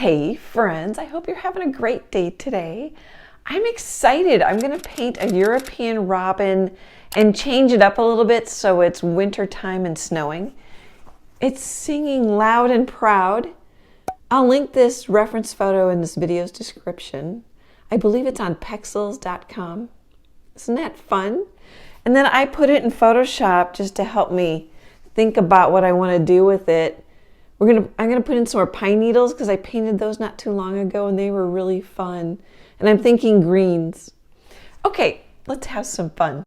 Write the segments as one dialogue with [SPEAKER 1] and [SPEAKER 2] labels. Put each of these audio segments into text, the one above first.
[SPEAKER 1] Hey friends, I hope you're having a great day today. I'm excited. I'm going to paint a European robin and change it up a little bit so it's winter time and snowing. It's singing loud and proud. I'll link this reference photo in this video's description. I believe it's on pexels.com. Isn't that fun? And then I put it in Photoshop just to help me think about what I want to do with it. I'm gonna put in some more pine needles because I painted those not too long ago and they were really fun. And I'm thinking greens. Okay, let's have some fun.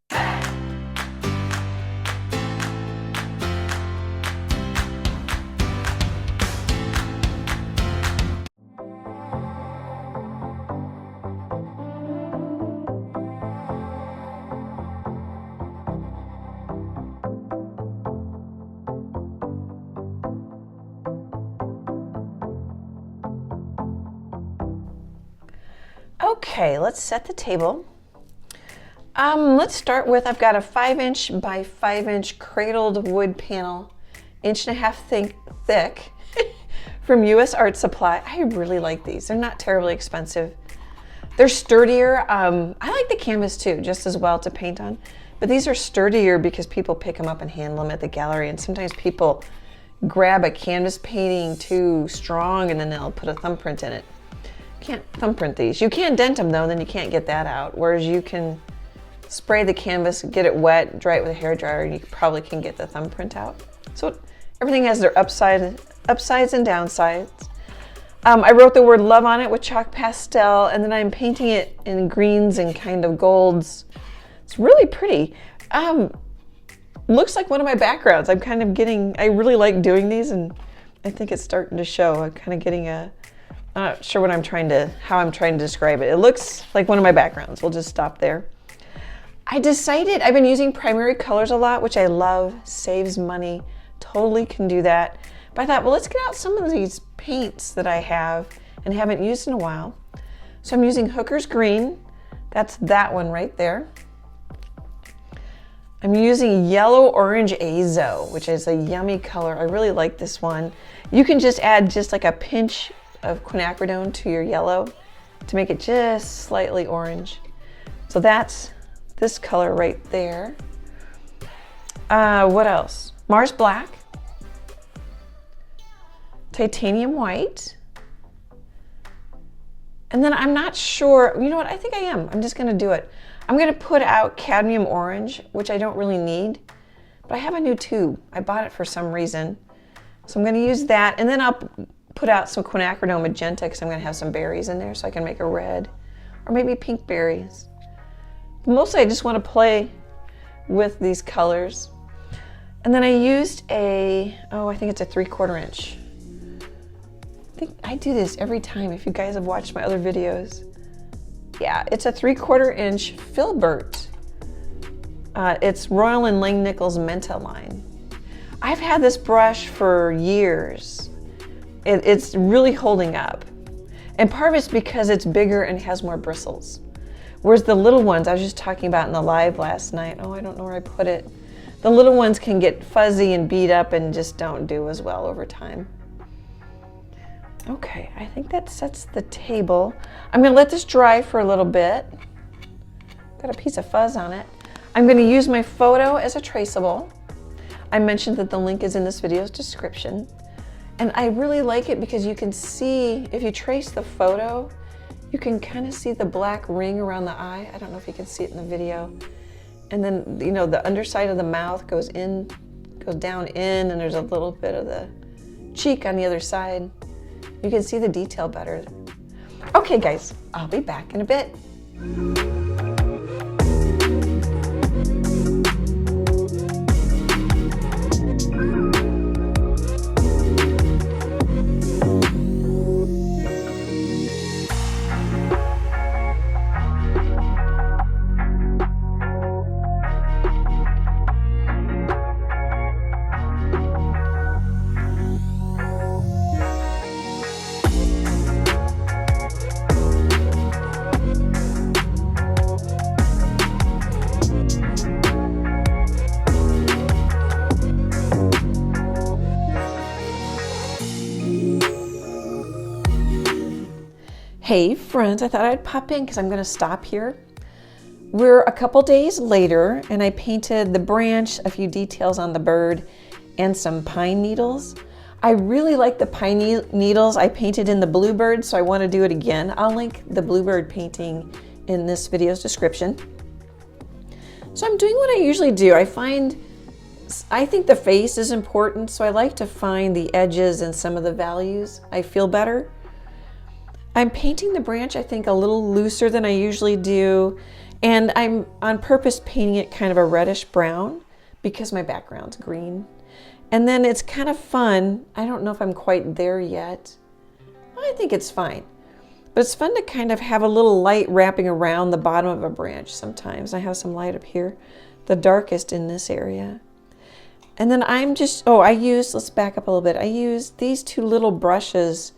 [SPEAKER 1] Okay, let's set the table. Let's start with, I've got a 5" by 5" cradled wood panel, 1.5" thick from US Art Supply. I really like these. They're not terribly expensive. They're sturdier. I like the canvas too, just as well to paint on. But these are sturdier because people pick them up and handle them at the gallery. And sometimes people grab a canvas painting too strong and then they'll put a thumbprint in it. Can't thumbprint these. You can dent them though, then you can't get that out. Whereas you can spray the canvas, get it wet, dry it with a hairdryer, and you probably can get the thumbprint out. So everything has their upsides and downsides. I wrote the word love on it with chalk pastel, and then I'm painting it in greens and kind of golds. It's really pretty. Looks like one of my backgrounds. I'm kind of getting, I really like doing these, and I think it's starting to show. I'm kind of getting I'm not sure how I'm trying to describe it. It looks like one of my backgrounds. We'll just stop there. I decided I've been using primary colors a lot, which I love, saves money, totally can do that. But I thought, well, let's get out some of these paints that I have and haven't used in a while. So I'm using Hooker's Green. That's that one right there. I'm using Yellow Orange Azo, which is a yummy color. I really like this one. You can just add just like a pinch of Quinacridone to your yellow to make it just slightly orange. So that's this color right there. What else? Mars Black, Titanium White, and then I'm not sure, you know what, I think I am. I'm just gonna do it. I'm gonna put out Cadmium Orange, which I don't really need, but I have a new tube. I bought it for some reason. So I'm gonna use that, and then I'll put out some Quinacridone Magenta because I'm going to have some berries in there so I can make a red or maybe pink berries. But mostly I just want to play with these colors. And then I used I think it's a 3/4 inch. I think I do this every time if you guys have watched my other videos. Yeah, it's a 3/4 inch Filbert. It's Royal and Langnickel's Menta line. I've had this brush for years. It's really holding up. And part of it's because it's bigger and has more bristles. Whereas the little ones, I was just talking about in the live last night, I don't know where I put it. The little ones can get fuzzy and beat up and just don't do as well over time. Okay, I think that sets the table. I'm gonna let this dry for a little bit. Got a piece of fuzz on it. I'm gonna use my photo as a traceable. I mentioned that the link is in this video's description. And I really like it because you can see, if you trace the photo, you can kind of see the black ring around the eye. I don't know if you can see it in the video. And then, you know, the underside of the mouth goes down in, and there's a little bit of the cheek on the other side. You can see the detail better. Okay, guys, I'll be back in a bit. Hey friends, I thought I'd pop in because I'm going to stop here. We're a couple days later and I painted the branch, a few details on the bird, and some pine needles. I really like the pine needles I painted in the bluebird, so I want to do it again. I'll link the bluebird painting in this video's description. So I'm doing what I usually do. I think the face is important, so I like to find the edges and some of the values. I feel better. I'm painting the branch, I think, a little looser than I usually do, and I'm on purpose painting it kind of a reddish brown because my background's green. And then it's kind of fun. I don't know if I'm quite there yet. I think it's fine. But it's fun to kind of have a little light wrapping around the bottom of a branch sometimes. I have some light up here, the darkest in this area. And then let's back up a little bit. I used these two little brushes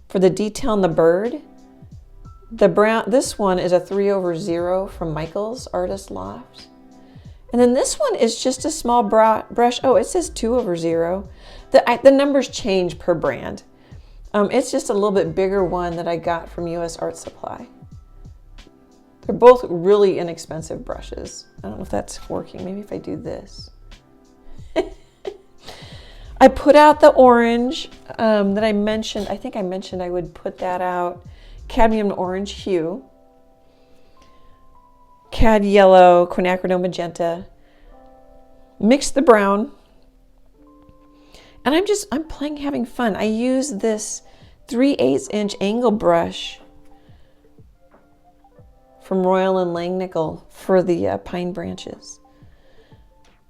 [SPEAKER 1] for the detail on the bird. This one is a 3/0 from Michael's Artist Loft. And then this one is just a small brush. Oh, it says 2/0. The numbers change per brand. It's just a little bit bigger one that I got from US Art Supply. They're both really inexpensive brushes. I don't know if that's working. Maybe if I do this. I put out the orange that I mentioned. I think I mentioned I would put that out. Cadmium orange hue. Cad yellow, Quinacridone magenta. Mix the brown. And I'm playing, having fun. I use this 3/8 inch angle brush from Royal and Langnickel for the pine branches.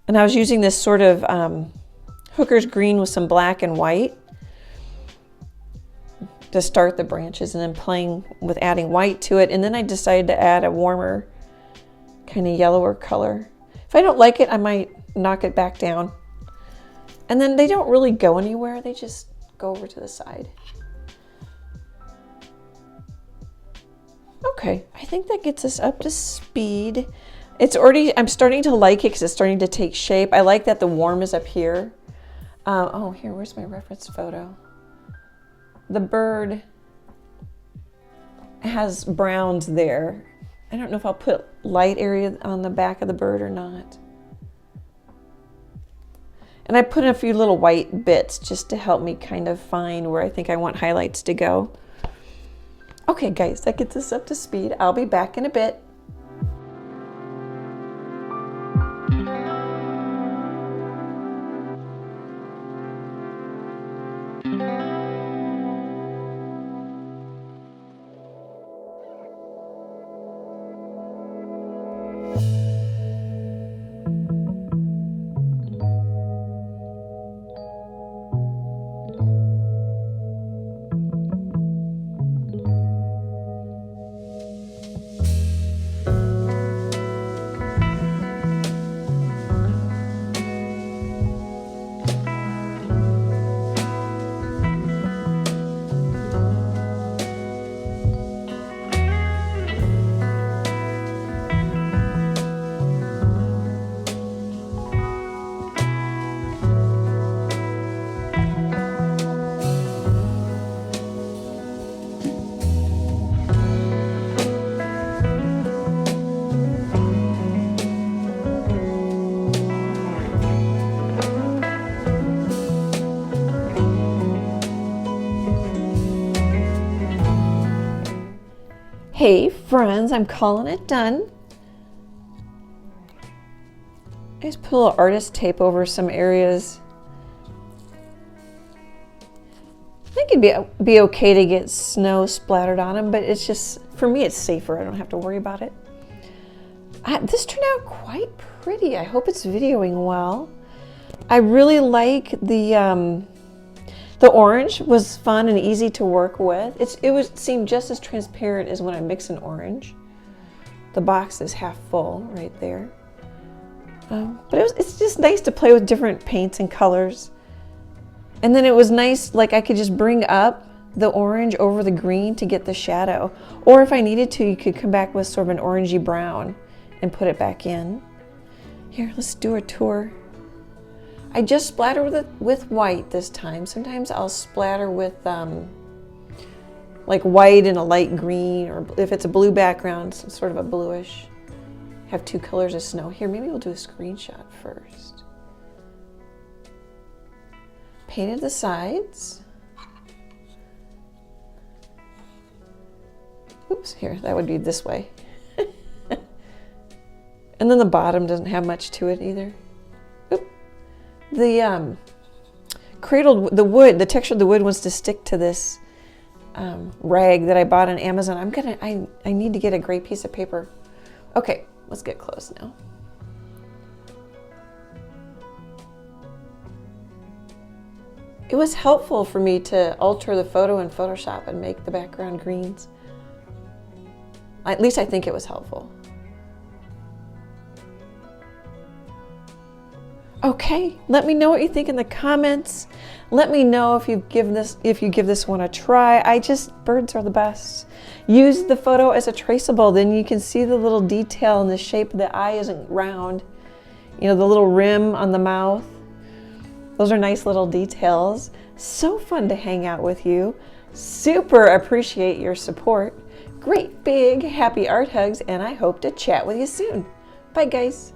[SPEAKER 1] And I was using this sort of hooker's green with some black and white to start the branches, and then playing with adding white to it. And then I decided to add a warmer kind of yellower color. If I don't like it, I might knock it back down. And then they don't really go anywhere. They just go over to the side. Okay, I think that gets us up to speed. I'm starting to like it because it's starting to take shape. I like that the warm is up here. Where's my reference photo? The bird has browns there. I don't know if I'll put light area on the back of the bird or not. And I put in a few little white bits just to help me kind of find where I think I want highlights to go. Okay, guys, that gets us up to speed. I'll be back in a bit. Hey friends, I'm calling it done. I just put a little artist tape over some areas. I think it'd be okay to get snow splattered on them, but it's just, for me, it's safer. I don't have to worry about it. This turned out quite pretty. I hope it's videoing well. I really like the orange was fun and easy to work with. It would seem just as transparent as when I mix an orange. The box is half full right there. But it's just nice to play with different paints and colors. And then it was nice, like I could just bring up the orange over the green to get the shadow. Or if I needed to, you could come back with sort of an orangey brown and put it back in. Here, let's do a tour. I just splatter with white this time. Sometimes I'll splatter with like white and a light green, or if it's a blue background, some sort of a bluish. Have two colors of snow. Here, maybe we'll do a screenshot first. Painted the sides. Oops, here, that would be this way. And then the bottom doesn't have much to it either. Oop. The cradled, the wood, the texture of the wood wants to stick to this rag that I bought on Amazon. I need to get a gray piece of paper. Okay, let's get close now. It was helpful for me to alter the photo in Photoshop and make the background greens. At least I think it was helpful. Okay, let me know what you think in the comments. Let me know if you give this one a try. Birds are the best. Use the photo as a traceable, then you can see the little detail and the shape of the eye isn't round. You know, the little rim on the mouth. Those are nice little details. So fun to hang out with you. Super appreciate your support. Great big happy art hugs, and I hope to chat with you soon. Bye guys.